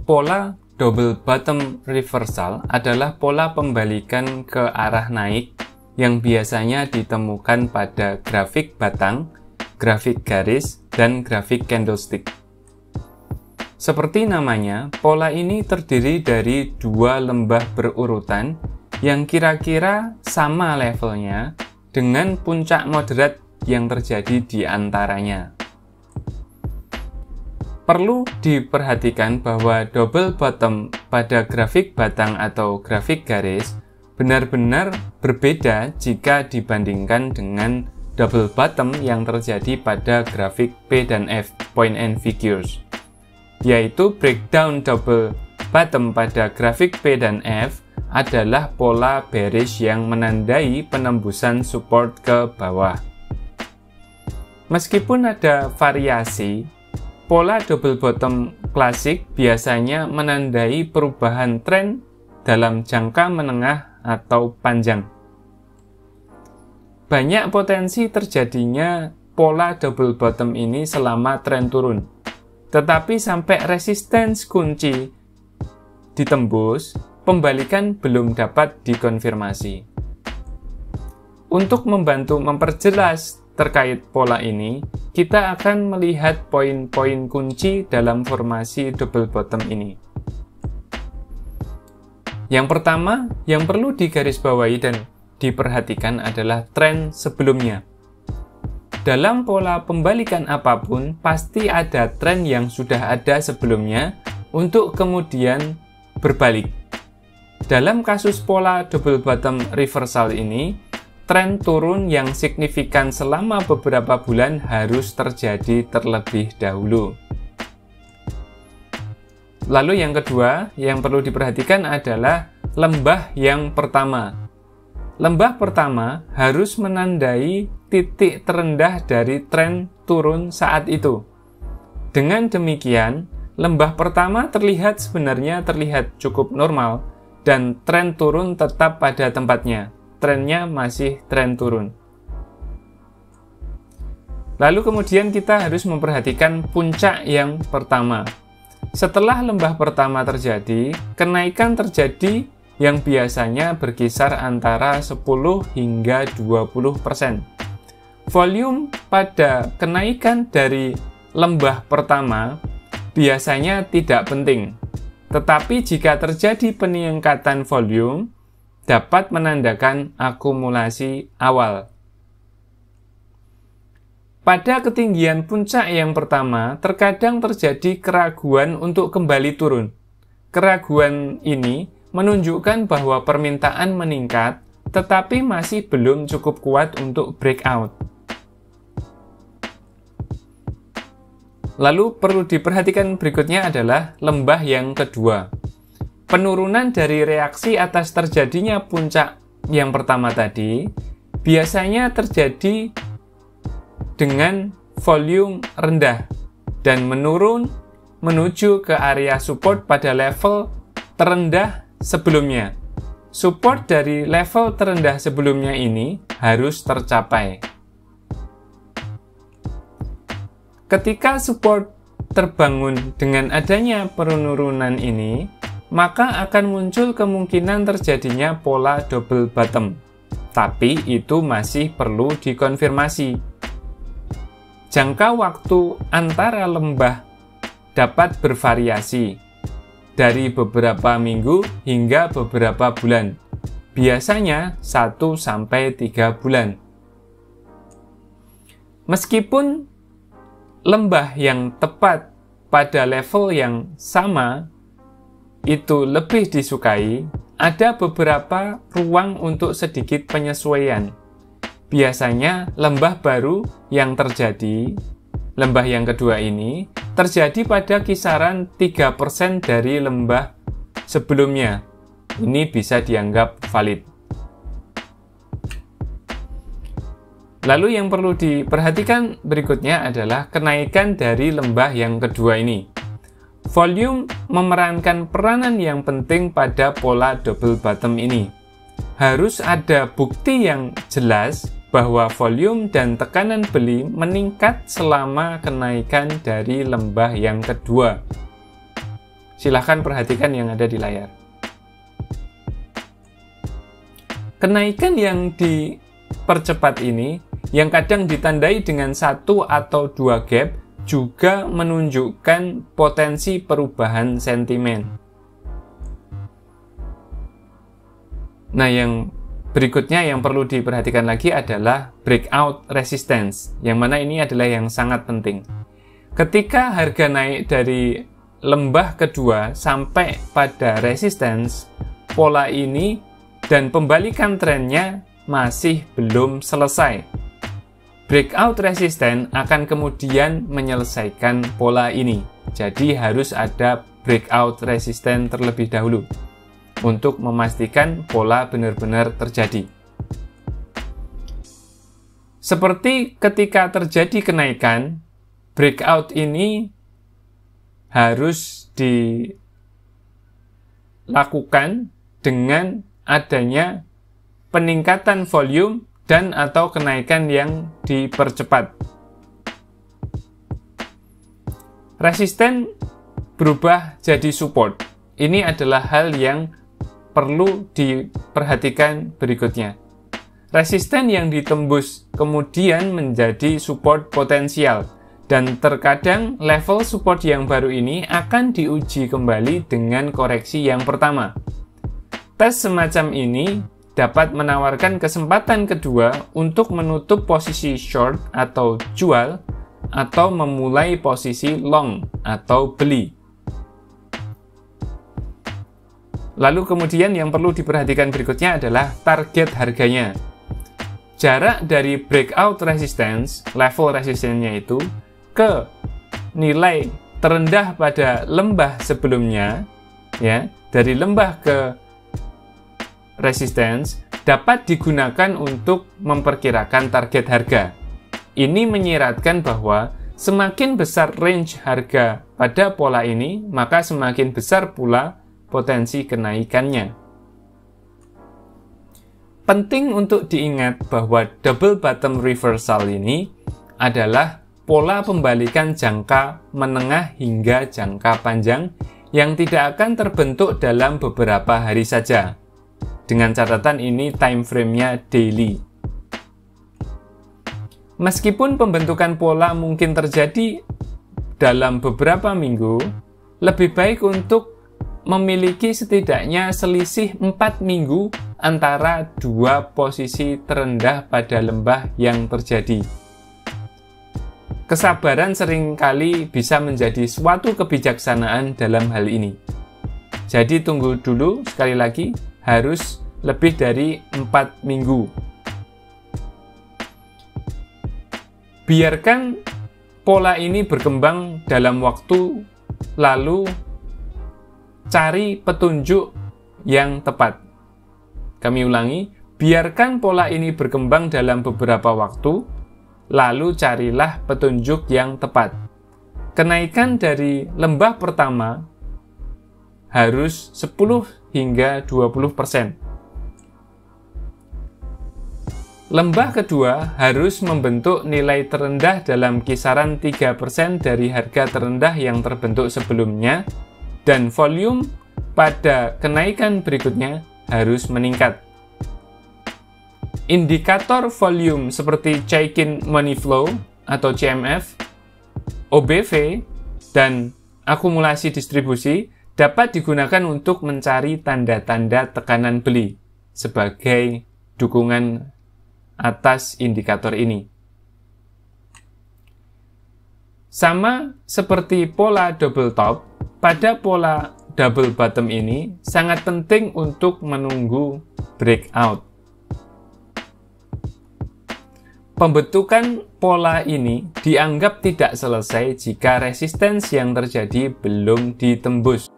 Pola double bottom reversal adalah pola pembalikan ke arah naik yang biasanya ditemukan pada grafik batang, grafik garis, dan grafik candlestick. Seperti namanya, pola ini terdiri dari dua lembah berurutan yang kira-kira sama levelnya dengan puncak moderat yang terjadi di antaranya. Perlu diperhatikan bahwa double bottom pada grafik batang atau grafik garis benar-benar berbeda jika dibandingkan dengan double bottom yang terjadi pada grafik P dan F, point and figures, yaitu breakdown double bottom pada grafik P dan F adalah pola bearish yang menandai penembusan support ke bawah. Meskipun ada variasi, pola double bottom klasik biasanya menandai perubahan tren dalam jangka menengah atau panjang. Banyak potensi terjadinya pola double bottom ini selama tren turun. Tetapi sampai resistance kunci ditembus, pembalikan belum dapat dikonfirmasi. Untuk membantu memperjelas terkait pola ini, kita akan melihat poin-poin kunci dalam formasi double bottom ini. Yang pertama, yang perlu digarisbawahi dan diperhatikan adalah tren sebelumnya. Dalam pola pembalikan apapun, pasti ada tren yang sudah ada sebelumnya untuk kemudian berbalik. Dalam kasus pola double bottom reversal ini, tren turun yang signifikan selama beberapa bulan harus terjadi terlebih dahulu. Lalu yang kedua yang perlu diperhatikan adalah lembah yang pertama. Lembah pertama harus menandai titik terendah dari tren turun saat itu. Dengan demikian, lembah pertama sebenarnya terlihat cukup normal dan tren turun tetap pada tempatnya. Trennya masih tren turun. Lalu kemudian kita harus memperhatikan puncak yang pertama. Setelah lembah pertama terjadi, kenaikan terjadi yang biasanya berkisar antara 10 hingga 20%. Volume pada kenaikan dari lembah pertama biasanya tidak penting. Tetapi jika terjadi peningkatan volume, dapat menandakan akumulasi awal. Pada ketinggian puncak yang pertama, terkadang terjadi keraguan untuk kembali turun. Keraguan ini menunjukkan bahwa permintaan meningkat, tetapi masih belum cukup kuat untuk breakout. Lalu perlu diperhatikan berikutnya adalah lembah yang kedua. Penurunan dari reaksi atas terjadinya puncak yang pertama tadi biasanya terjadi dengan volume rendah dan menurun menuju ke area support pada level terendah sebelumnya. Support dari level terendah sebelumnya ini harus tercapai. Ketika support terbangun dengan adanya penurunan ini, maka akan muncul kemungkinan terjadinya pola double bottom. Tapi itu masih perlu dikonfirmasi. Jangka waktu antara lembah dapat bervariasi dari beberapa minggu hingga beberapa bulan. Biasanya 1-3 bulan. Meskipun lembah yang tepat pada level yang sama itu lebih disukai, ada beberapa ruang untuk sedikit penyesuaian. Biasanya lembah baru yang terjadi, lembah yang kedua ini, terjadi pada kisaran 3% dari lembah sebelumnya. Ini bisa dianggap valid. Lalu yang perlu diperhatikan berikutnya adalah kenaikan dari lembah yang kedua ini. Volume memerankan peranan yang penting pada pola double bottom ini. Harus ada bukti yang jelas bahwa volume dan tekanan beli meningkat selama kenaikan dari lembah yang kedua. Silahkan perhatikan yang ada di layar. Kenaikan yang dipercepat ini, yang kadang ditandai dengan 1 atau 2 gap, juga menunjukkan potensi perubahan sentimen. Nah, yang berikutnya yang perlu diperhatikan lagi adalah breakout resistance, yang mana ini adalah yang sangat penting. Ketika harga naik dari lembah kedua sampai pada resistance, pola ini dan pembalikan trennya masih belum selesai. Breakout resistance akan kemudian menyelesaikan pola ini. Jadi harus ada breakout resistance terlebih dahulu untuk memastikan pola benar-benar terjadi. Seperti ketika terjadi kenaikan, breakout ini harus dilakukan dengan adanya peningkatan volume dan atau kenaikan yang dipercepat. Resisten berubah jadi support. Ini adalah hal yang perlu diperhatikan berikutnya. Resisten yang ditembus kemudian menjadi support potensial, dan terkadang level support yang baru ini akan diuji kembali dengan koreksi yang pertama. Tes semacam ini dapat menawarkan kesempatan kedua untuk menutup posisi short atau jual, atau memulai posisi long atau beli. Lalu kemudian yang perlu diperhatikan berikutnya adalah target harganya. Jarak dari breakout resistance, level resistennya itu, ke nilai terendah pada lembah sebelumnya, ya, dari lembah ke resistance dapat digunakan untuk memperkirakan target harga. Ini menyiratkan bahwa semakin besar range harga pada pola ini, maka semakin besar pula potensi kenaikannya. Penting untuk diingat bahwa double bottom reversal ini adalah pola pembalikan jangka menengah hingga jangka panjang yang tidak akan terbentuk dalam beberapa hari saja. Dengan catatan ini time frame-nya daily. Meskipun pembentukan pola mungkin terjadi dalam beberapa minggu, lebih baik untuk memiliki setidaknya selisih 4 minggu antara dua posisi terendah pada lembah yang terjadi. Kesabaran seringkali bisa menjadi suatu kebijaksanaan dalam hal ini. Jadi tunggu dulu, sekali lagi, harus lebih dari 4 minggu. Biarkan pola ini berkembang dalam waktu, lalu cari petunjuk yang tepat. Kami ulangi, biarkan pola ini berkembang dalam beberapa waktu, lalu carilah petunjuk yang tepat. Kenaikan dari lembah pertama harus 10 hingga 20%. Lembah kedua harus membentuk nilai terendah dalam kisaran 3% dari harga terendah yang terbentuk sebelumnya, dan volume pada kenaikan berikutnya harus meningkat. Indikator volume seperti check-in money flow atau CMF, OBV, dan akumulasi distribusi dapat digunakan untuk mencari tanda-tanda tekanan beli sebagai dukungan atas indikator ini. Sama seperti pola double top, pada pola double bottom ini sangat penting untuk menunggu breakout. Pembentukan pola ini dianggap tidak selesai jika resistance yang terjadi belum ditembus.